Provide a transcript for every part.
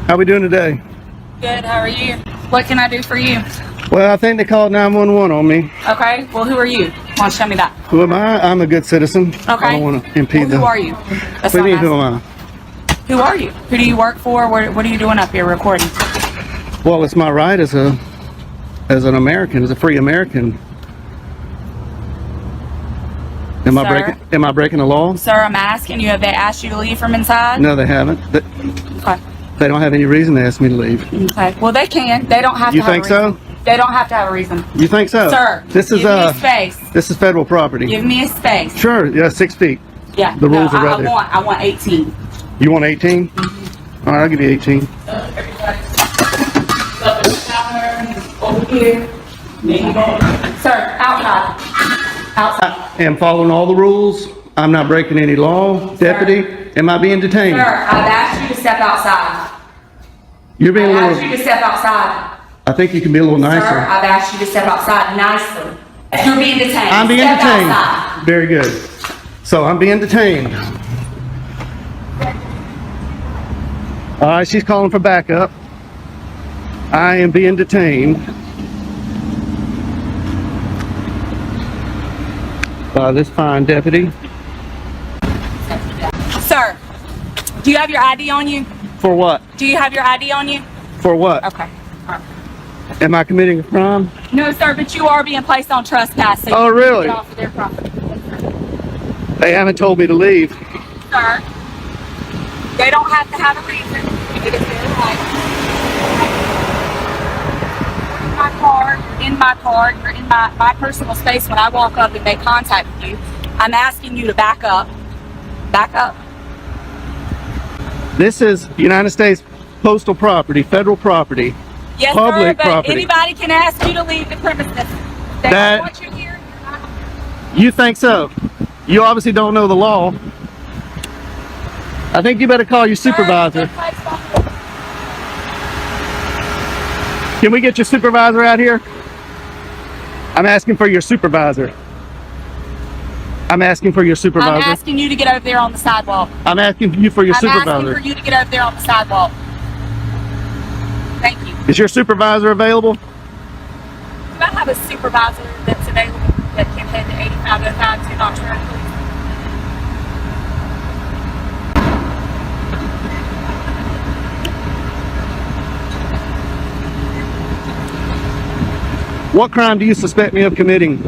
How we doing today? Good, how are you? What can I do for you? Well, I think they called 911 on me. Okay, well, who are you? Why don't you tell me that? Who am I? I'm a good citizen. Okay. I don't want to impede Who are you? What do you mean, who am I? Who are you? Who do you work for? What are you doing up here recording? Well, it's my right as an American, as a free American. Am I breaking the law? Sir, I'm asking you, have they asked you to leave from inside? No, they haven't. Okay. They don't have any reason to ask me to leave. Okay. Well, they can. They don't have to You have think a reason. so? They don't have to have a reason. You think so? Sir, this is give me a space. This is federal property. Give me a space. Sure, yeah, 6 feet. Yeah. The rules are right there. I want 18. You want 18? All right, I'll give you 18. Over here. Sir, outside. Outside. I am following all the rules. I'm not breaking any law. Deputy, am I being detained? Sir, I've asked you to step outside. You're being I've asked you to step outside. I think you can be a little nicer. Sir, I've asked you to step outside nicely. You're being detained. I'm being step detained. Outside. Very good. So I'm being detained. All right, she's calling for backup. I am being detained by this fine deputy. Sir, do you have your ID on you? For what? Do you have your ID on you? For what? Okay. All right. Am I committing a crime? No, sir, but you are being placed on trespass. So Oh, you really? Get off of their property. They haven't told me to leave. Sir, they don't have to have a reason. It is their right. You're in my car, you're in my personal space. When I walk up and make contact with you, I'm asking you to back up. Back up. This is United States postal property, federal property, Yes, public sir, but property. anybody can ask you to leave the premises. They don't want you here. You think so? You obviously don't know the law. I think you better call your supervisor. Can we get your supervisor out here? I'm asking for your supervisor. I'm asking for your supervisor. I'm asking you to get over there on the sidewalk. I'm asking you for your supervisor. I'm asking for you to get over there on the sidewalk. Thank you. Is your supervisor available? Do I have a supervisor that's available that can head to 8505 to Dr. Road, please? What crime do you suspect me of committing?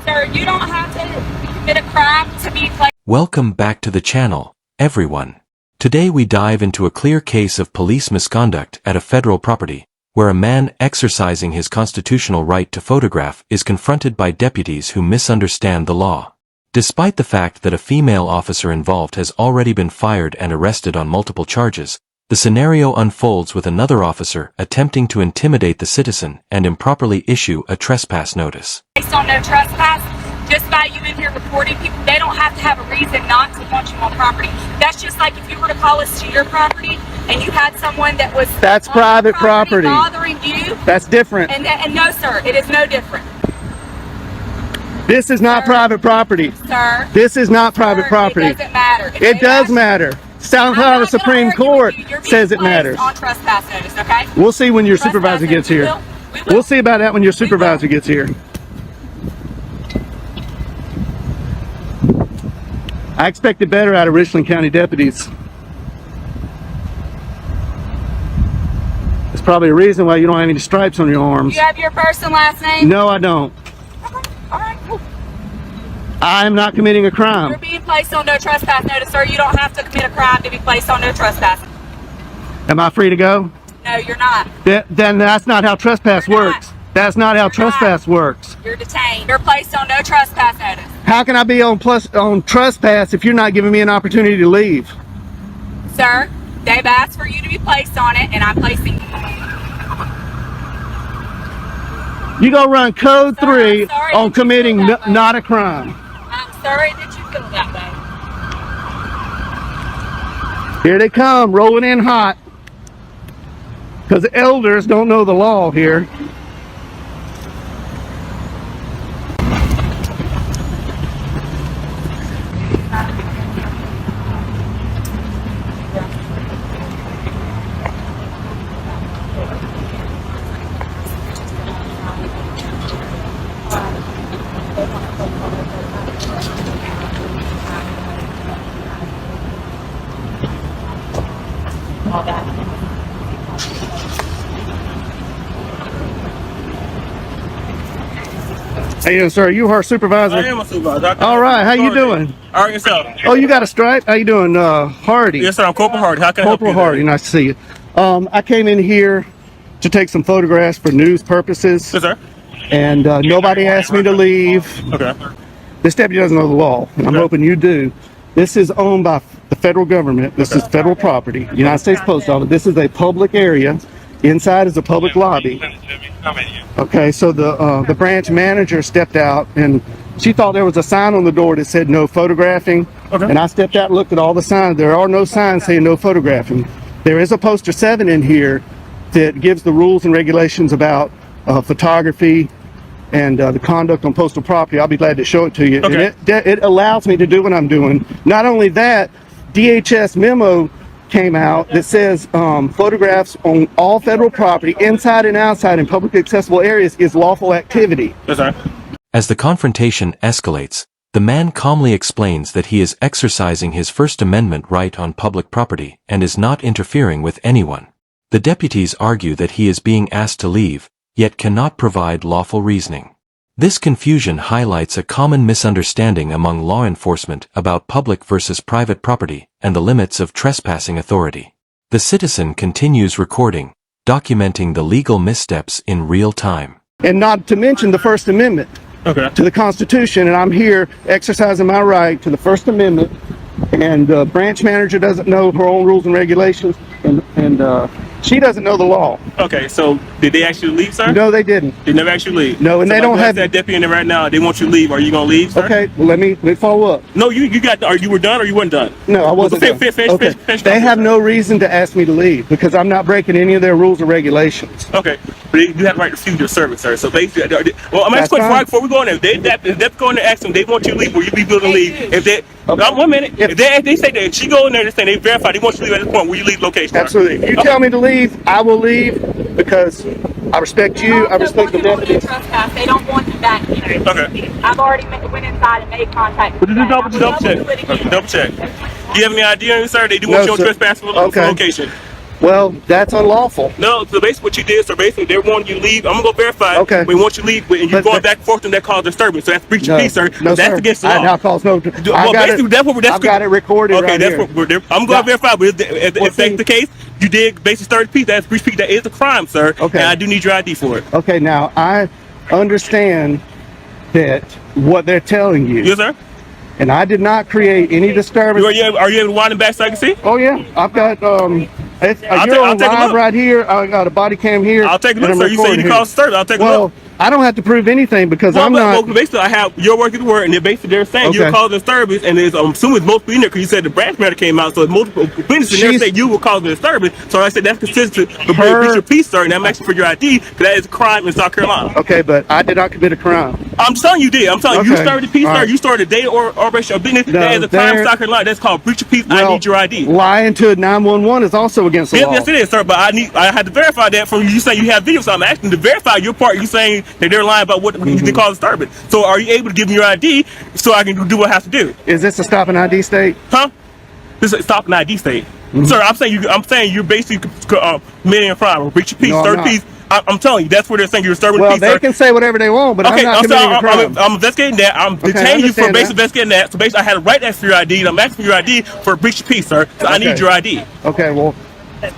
Sir, you don't have to commit a crime to be placed. Welcome back to the channel, everyone. Today we dive into a clear case of police misconduct at a federal property, where a man exercising his constitutional right to photograph is confronted by deputies who misunderstand the law. Despite the fact that a female officer involved has already been fired and arrested on multiple charges, the scenario unfolds with another officer attempting to intimidate the citizen and improperly issue a trespass notice. Based on no trespass, just by you in here reporting people, they don't have to have a reason not to want you on property. That's just like if you were to call us to your property and you had someone that was That's private property bothering you. That's different. And no, sir, it is no different. This is not private property. Sir. This is not private property. It doesn't matter. It does matter. South Carolina Supreme Court says it matters. On trespass notice, okay? We'll see when your supervisor gets here. We'll see about that when your supervisor gets here. I expected better out of Richland County deputies. There's probably a reason why you don't have any stripes on your arms. You have your first and last name? No, I don't. All right, cool. I am not committing a crime. You're being placed on no trespass notice, sir. You don't have to commit a crime to be placed on no trespass. Am I free to go? No, you're not. Then that's not how trespass You're not. works. That's not how trespass works. You're detained. You're placed on no trespass notice. How can I be on trespass if you're not giving me an opportunity to leave? Sir, they've asked for you to be placed on it, and I'm placing you. You go run code Sir, 3 I'm sorry on that you committing feel that way. not a crime. I'm sorry that you feel that way. Here they come, rolling in hot. Because the elders don't know the law here. How you doing, sir? You our supervisor? I am a supervisor. All right. How you doing? All right, yourself. Oh, you got a stripe? How you doing, Hardy? Yes, sir. I'm Corporal Hardy. How can I help you? Corporal Hardy. Nice to see you. I came in here to take some photographs for news purposes. Yes, sir. And nobody asked me to leave. Okay. This deputy doesn't know the law, and I'm hoping you do. This is owned by the federal government. This is federal property. United States Post Office. This is a public area. Inside is a public lobby. Okay, so the branch manager stepped out, and she thought there was a sign on the door that said no photographing. Okay. And I stepped out and looked at all the signs. There are no signs saying no photographing. There is a poster 7 in here that gives the rules and regulations about photography and the conduct on postal property. I'll be glad to show it to you. Okay. And it allows me to do what I'm doing. Not only that, DHS memo came out that says photographs on all federal property, inside and outside in public accessible areas, is lawful activity. Yes, sir. As the confrontation escalates, the man calmly explains that he is exercising his First Amendment right on public property and is not interfering with anyone. The deputies argue that he is being asked to leave, yet cannot provide lawful reasoning. This confusion highlights a common misunderstanding among law enforcement about public versus private property and the limits of trespassing authority. The citizen continues recording, documenting the legal missteps in real time. And not to mention the First Amendment to the Constitution, and I'm here exercising my right to the First Amendment, and the branch manager doesn't know her own rules and regulations, and she doesn't know the law. Okay, so did they actually leave, sir? No, they didn't. They never actually leave? No, and so they don't have that deputy in there right now. They want you to leave. Are you going to leave, sir? Okay, well, let me follow up. No, you got, or you were done or you weren't done? No, I wasn't done. Finish, they have no reason to ask me to leave because I'm not breaking any of their rules or regulations. Okay, but you have the right to refuse your service, sir. So basically, well, I'm asking before we go in there. If they go in there asking, they want you to leave, will you be willing to leave? If they, 1 minute, if they say that she go in there and say they verify they want you to leave at this point, will you leave location? Absolutely. If you tell me to leave, I will leave because I respect you. I respect the deputy. They don't want you back here. Okay. I've already went inside and made contact. But double check. Double check. Do you have any idea, sir? They do want you on trespass for location. Well, that's unlawful. No, so basically what you did, so basically they want you to leave. I'm gonna go verify. Okay. We want you to leave, and you're going back and forth, and that causes disturbance. So that's breach of peace, sir. No, that's sir. against the law. Now cause no. I've got it recorded. Okay, right that's here. what I'm going to verify. But if that's the case, you did basically stir the peace. That's breach of peace. That is a crime, sir. Okay. And I do need your ID for it. Okay, now I understand that what they're telling you. Yes, sir. And I did not create any disturbance. Are you able to wind it back so I can see? Oh yeah, I've got you're on live right here. I got a body cam here. I'll take a look, sir. You say you call service. I'll take a look. I don't have to prove anything because I'm not. Well, basically, I have your work at the word, and they're saying you're causing disturbance, and I'm assuming it's multiple in there because you said the branch matter came out, so it's multiple witnesses in there saying you were causing disturbance. So I said that's consistent with breach of peace, sir, and I'm asking for your ID because that is a crime in South Carolina. Okay, but I did not commit a crime. I'm telling you did. I'm telling you, you started the peace, sir. You started a day or operation of business. That is a crime in South Carolina. That's called breach of peace. I need your ID. Lying to 911 is also against the law. Yes, it is, sir. But I had to verify that from you saying you have video, so I'm asking to verify your part. You saying that they're lying about what they call disturbance. So are you able to give me your ID so I can do what I have to do? Is this a stop and ID state? Huh? This is a stop and ID state. Sir, I'm saying you're basically committing a crime or breach of peace, stir peace. I'm telling you, that's where they're saying you're disturbing peace. Well, they can say whatever they want, but I'm not committing a crime. I'm investigating that. I'm detaining you for basically investigating that. So basically, I had a right to ask for your ID, and I'm asking for your ID for a breach of peace, sir. So I need your ID. Okay, well,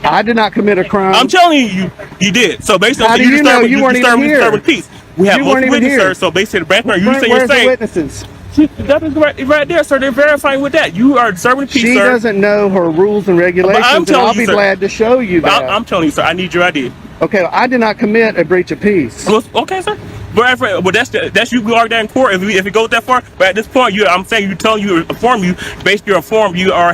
I did not commit a crime. I'm telling you, you did. So basically, how do you know you weren't even here? Disturbing peace. We have multiple witnesses, sir. So basically, the branch manager, Where's the witnesses? That is right there, sir. They're verifying with that. You are disturbing peace, sir. She doesn't know her rules and regulations, and I'll be glad to show you that. I'm telling you, sir. I need your ID. Okay, I did not commit a breach of peace. Well, okay, sir. But that's you. We argue that in court if it goes that far. But at this point, I'm saying inform you. Basically, you're informed. You are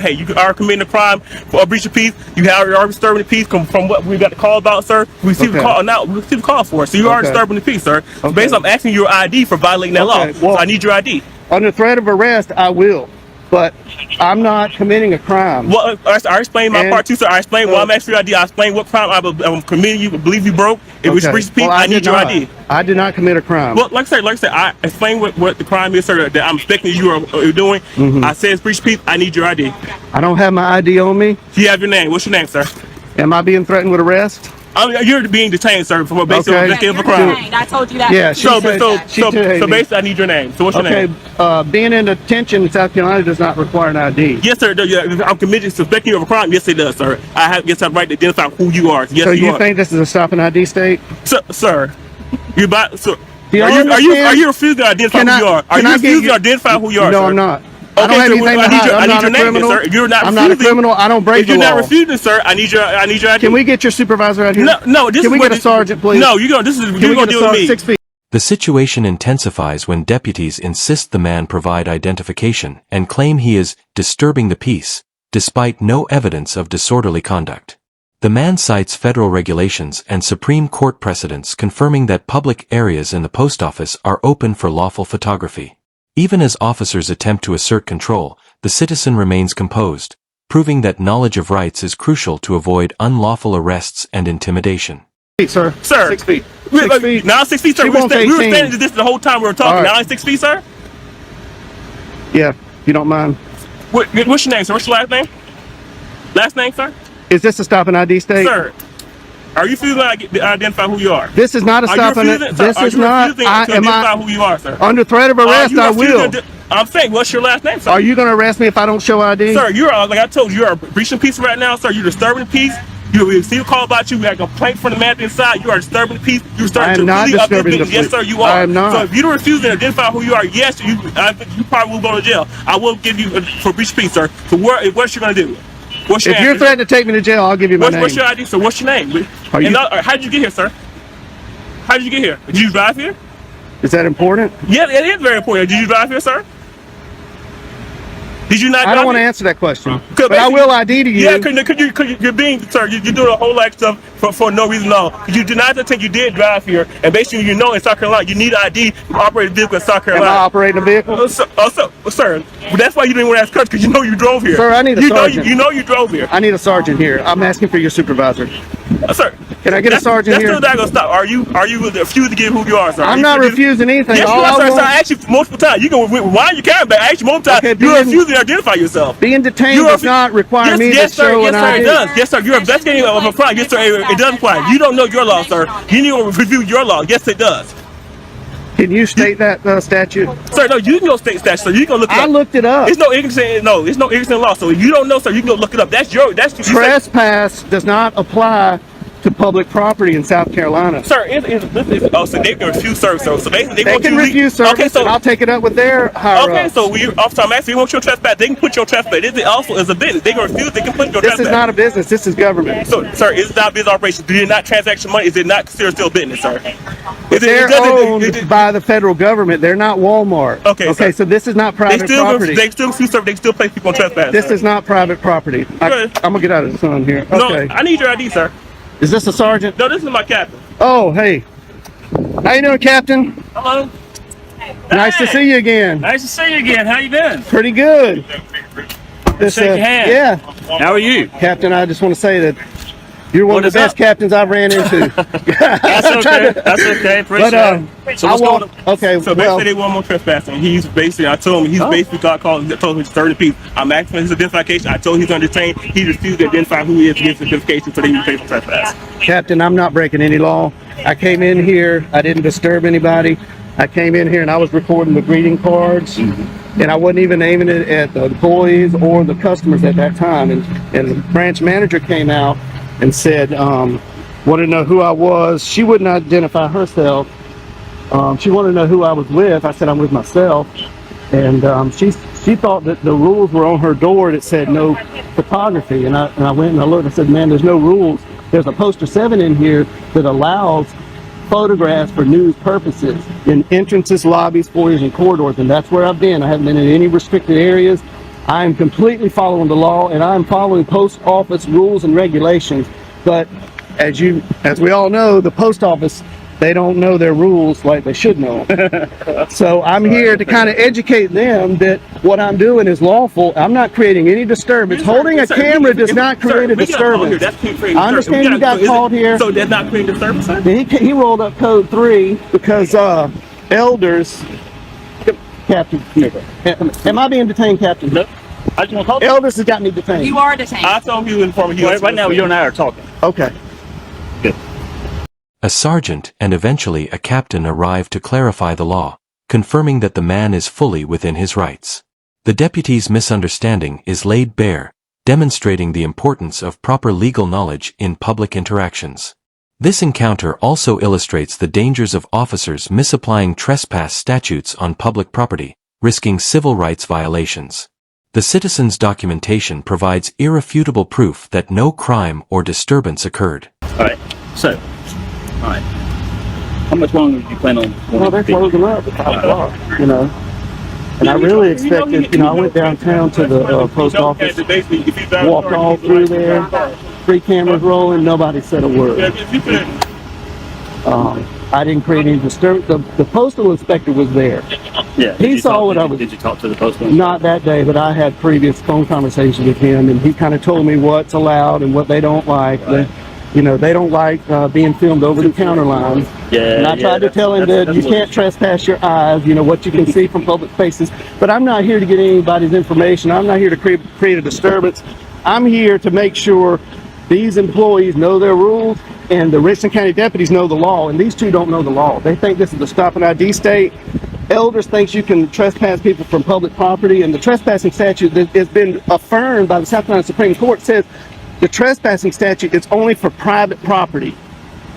committing a crime for a breach of peace. You are disturbing the peace from what we got the call about, sir. We received a call now. We received a call for it. So you are disturbing the peace, sir. So basically, I'm asking your ID for violating that law. Well, so I need your ID. Under threat of arrest, I will. But I'm not committing a crime. Well, I explained my part too, sir. I explained why I'm asking your ID. I explained what crime I'm committing. You believe you broke. If we breach peace, I need your ID. I did not commit a crime. Well, like I said, I explained what the crime is, sir. That I'm expecting you are doing. I said it's breach peace. I need your ID. I don't have my ID on me. Do you have your name? What's your name, sir? Am I being threatened with arrest? You're being detained, sir, for based on Okay. investigative You're crime. detained. I told you that. Yeah, So, said- she so detained me. basically, I need your name. So, what's your Okay, name? being in detention in South Carolina does not require an ID. Yes, sir. I'm committed, suspecting you of a crime. Yes, it does, sir. I have the right to identify who you are. Yes, So you you are. think this is a stop and ID state? Sir, you about so. Do you Are you understand? refusing to identify Can who I- you are? Are can you I get refusing you- to identify who you are? No, sir? I'm not. I don't Okay, have so anything to I need hide. your, I'm I need not your a name, criminal. sir. You're not. I'm not a refusing. criminal. I don't break If the you're law. not refusing, sir, I need your ID. Can we get your supervisor out here? No. This Can is we what get a sergeant, please? No, you're gonna. This is Can you're we gonna get a deal with sergeant? me. 6 feet. The situation intensifies when deputies insist the man provide identification and claim he is disturbing the peace, despite no evidence of disorderly conduct. The man cites federal regulations and Supreme Court precedents confirming that public areas in the post office are open for lawful photography. Even as officers attempt to assert control, the citizen remains composed, proving that knowledge of rights is crucial to avoid unlawful arrests and intimidation. Sir. Sir. 6 feet. We- 6 feet. Now 6 feet, sir. She We were wants standing 18. this the whole time we were talking. All right. Now 6 feet, sir. Yeah, if you don't mind. What's your name, sir? What's your last name? Last name, sir. Is this a stop and ID state? Sir, are you refusing to identify who you are? This is not a Are stop you and refusing, sir, this are is you not. refusing I to am identify I who you are, sir? under threat of arrest. you I refusing will. I'm saying, what's your last name, sir? Are you going to arrest me if I don't show ID? Sir, you're like I told you, you're breaching peace right now, sir. You're disturbing the peace. You receive a call about you. We had a complaint from the man inside. You are disturbing the peace. You're I starting am not to disturbing the Yes, peace. sir, you are. I am not. So if you don't refuse to identify who you are, yes, I think you probably will go to jail. I will give you for breach of peace, sir. So what's you gonna do? What's your If you're answer? threatening to take me to jail, I'll give you my name. What's your ID, sir? What's your name? Are you- How did you get here, sir? How did you get here? Did you drive here? Is that important? Yeah, it is very important. Did you drive here, sir? Did you not? I don't want to here? answer that question, Cause but I basically- will ID to you. Yeah, you're being, sir, you're doing a whole lot of stuff for no reason at all. You denied the thing you did drive here, and basically in South Carolina, you need an ID to operate a vehicle in South Am I Carolina. operating a vehicle? Sir, that's why you didn't want to ask questions, because you know you drove here. Sir, I need a sergeant. You know you drove here. I need a sergeant here. I'm asking for your supervisor. Sir, Can I get a sergeant that's here? still not gonna stop. Are you refusing to give who you are, sir? I'm not refusing anything. Yes, you All are, I sir. want- I asked you multiple times. You can wind your camera back. I asked you multiple times. Okay, You're being- refusing to identify yourself. Being detained does not require me to show an Yes, sir, ID. it does. Yes, sir. You're investigating of a crime. Yes, sir, it does apply. You don't know your law, sir. You need to review your law. Yes, it does. Can you state that statute? Sir, no, you can go state statute, sir. You can go look it up. I looked it up. It's no ignorance in law. So if you don't know, sir, you can go look it up. That's you say- Trespass does not apply to public property in South Carolina. Sir, so they can refuse service. So basically, They want can you to refuse service, Okay, so and I'll take it up with their higher okay, ups. so officer, I'm asking, you want your trespass? They can put your trespass. This also is a business. They can refuse. They can put your This trespass. is not a business. This is government. So, sir, it's not business operation. Do you not transaction money? Is it not considered still business, sir? They're owned by the federal government. They're not Walmart. Okay, sir. So this is not private property. They still refuse service. They still place people on trespass. This sir. is not private property. Good. I'm gonna get out of the sun here. Okay. No, I need your ID, sir. Is this a sergeant? No, this is my captain. Oh, hey. How you doing, Captain? Hello. Nice to see you again. Nice to see you again. How you been? Pretty good. This, Shake your hand. Yeah, How are you? Captain. I just want to say that you're one What of the is best up? captains I've ran into. That's okay. That's okay. Appreciate But it. So what's I going want, on? okay. So well, basically, they want more trespassing. He's basically, I told him, basically got called, told him to stir the peace. I'm asking for his identification. I told him he's undetained. He refused to identify who he is to get his identification, so they can pay for trespass. Captain, I'm not breaking any law. I came in here. I didn't disturb anybody. I came in here and I was recording the greeting cards, and I wasn't even aiming it at the employees or the customers at that time. And the branch manager came out and said, wanted to know who I was. She wouldn't identify herself. She wanted to know who I was with. I said, I'm with myself. And she thought that the rules were on her door that said no photography. And I went and I looked and I said, man, there's no rules. There's a poster 7 in here that allows photographs for news purposes in entrances, lobbies, foyers, and corridors. And that's where I've been. I haven't been in any restricted areas. I am completely following the law, and I'm following post office rules and regulations. But as we all know, the post office, they don't know their rules like they should know. So I'm here to kind of educate them that what I'm doing is lawful. I'm not creating any disturbance. Holding a camera does not create a disturbance. I understand you got called here. So that's not creating disturbance, sir? He rolled up code 3 because elders. Captain, am I being detained, Captain? No. I just want to talk. Elders has got me detained. You are detained. I told you in front of you. Right now, you and I are talking. Okay. Good. A sergeant and eventually a captain arrive to clarify the law, confirming that the man is fully within his rights. The deputy's misunderstanding is laid bare, demonstrating the importance of proper legal knowledge in public interactions. This encounter also illustrates the dangers of officers misapplying trespass statutes on public property, risking civil rights violations. The citizen's documentation provides irrefutable proof that no crime or disturbance occurred. Alright, so, alright. How much longer do you plan on? Well, they're closing up at 5 o'clock, you know. And I really expected, I went downtown to the post office, walked all through there, 3 cameras rolling, nobody said a word. I didn't create any disturbance. The postal inspector was there. Yeah. He saw what I was. Did you talk to the postal? Not that day, but I had previous phone conversations with him, and he kind of told me what's allowed and what they don't like. Right. They don't like being filmed over the counter line. Yeah. And I tried to tell him that you can't trespass your eyes, what you can see from public spaces. But I'm not here to get anybody's information. I'm not here to create a disturbance. I'm here to make sure these employees know their rules and the Richland County deputies know the law, and these two don't know the law. They think this is a stop and ID state. Elders thinks you can trespass people from public property, and the trespassing statute that has been affirmed by the South Carolina Supreme Court says the trespassing statute is only for private property.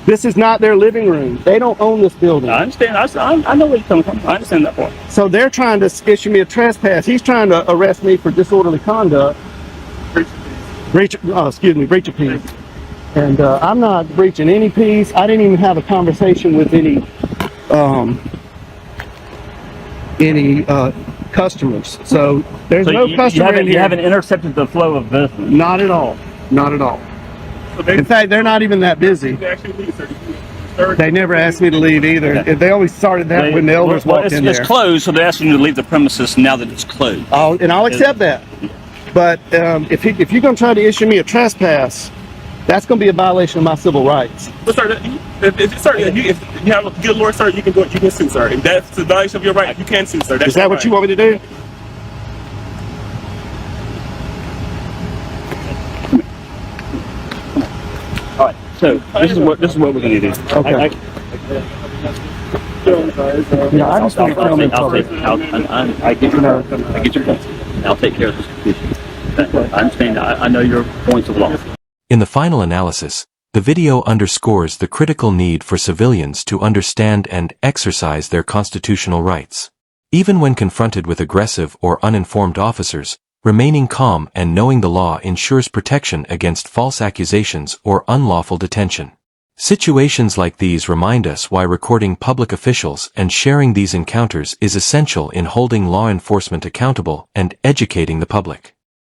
This is not their living room. They don't own this building. I understand. I know where you're coming from. I understand that part. So they're trying to issue me a trespass. He's trying to arrest me for disorderly conduct. Breach of peace. And I'm not breaching any peace. I didn't even have a conversation with any customers. So there's no customer in here. You haven't intercepted the flow of business. Not at all. Not at all. In fact, they're not even that busy. They never asked me to leave either. Okay. They always started that when the elders walked in there. It's closed, so they're asking you to leave the premises now that it's closed. I'll accept that. But if you're going to try to issue me a trespass, that's going to be a violation of my civil rights. But sir, if you have a good lawyer, sir, you can sue, sir. If that's a violation of your right, you can sue, sir. Is that what you want me to do? All right. So this is what we're going to do. Okay. I just want to film in public. I get your point. I'll take care of this issue. I understand. I know your points of law. In the final analysis, the video underscores the critical need for civilians to understand and exercise their constitutional rights. Even when confronted with aggressive or uninformed officers, remaining calm and knowing the law ensures protection against false accusations or unlawful detention. Situations like these remind us why recording public officials and sharing these encounters is essential in holding law enforcement accountable and educating the public.